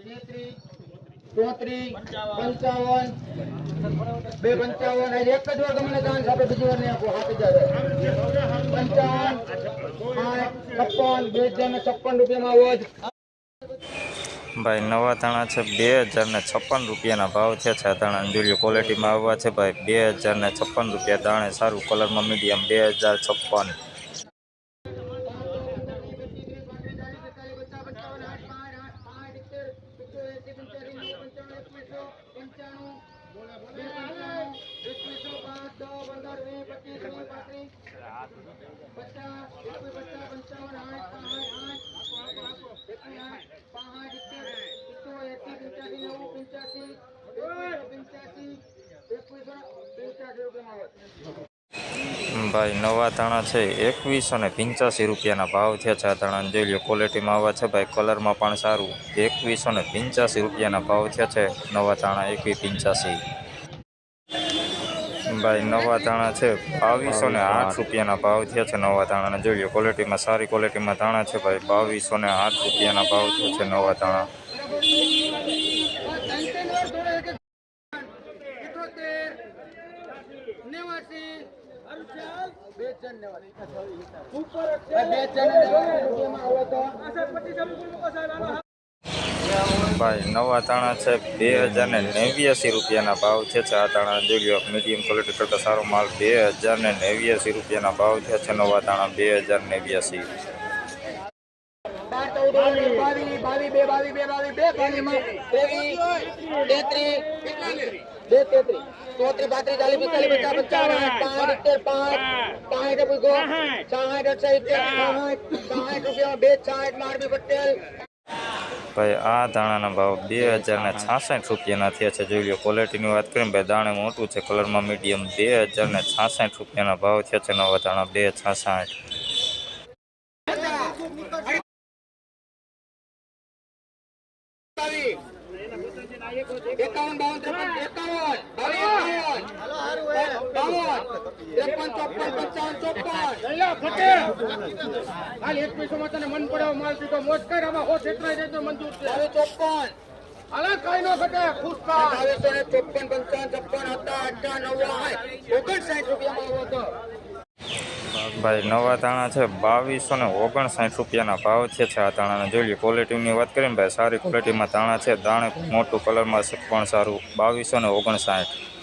ચોત્રીસ 55 255 એક જ વાર તમને દાન આપણે બીજી વાર નહીં આપો 7000 55 56 રૂપિયામાં આવો જ ભાઈ નવા ધાણા છે 2056 રૂપિયાના ભાવ થયા છે. ધાણા જોઈ ક્વોલિટીમાં આવવા છે ભાઈ 2056 રૂપિયા દાણે સારું કલરમાં મીડિયમ 2056. ભાઈ નવા ધાણા છે 2185 રૂપિયાના ભાવ થયા છે. ધાણા જોઈ લો ક્વોલિટીમાં આવવા છે ભાઈ કલરમાં પણ સારું 2185 રૂપિયાના ભાવ થયા છે. નવા ધાણા 2185. ભાઈ નવા ધાણા છે 2208 રૂપિયાના ભાવ થયા છે. નવા ધાણાના જોઈ લો ક્વોલિટીમાં સારી ક્વોલિટીમાં ધાણા છે ભાઈ 2208 રૂપિયાના ભાવ થયા છે. નવા ધાણા ભાઈ નવા ધાણા છે 2089 રૂપિયાના ભાવ છે. આ ધાણા જોઈ લો મીડિયમ ક્વોલિટી કરતા સારો માલ 2089 રૂપિયાના ભાવ છે. નવા ધાણા 2089. ભાઈ આ ધાણાના ભાવ 2066 રૂપિયાના થયા છે. જોઈ લો ક્વોલિટીની વાત કરીએ ભાઈ દાણે મોટું છે કલરમાં મીડિયમ 2066 રૂપિયાના ભાવ થયા છે. નવા ધાણા 266. ભાઈ નવા ધાણા છે 2259 રૂપિયાના ભાવ છે. આ ધાણાના જોઈ લો ક્વોલિટીની વાત કરીએ ભાઈ સારી ક્વોલિટીમાં ધાણા છે. દાણે મોટું કલરમાં પણ સારું 2259.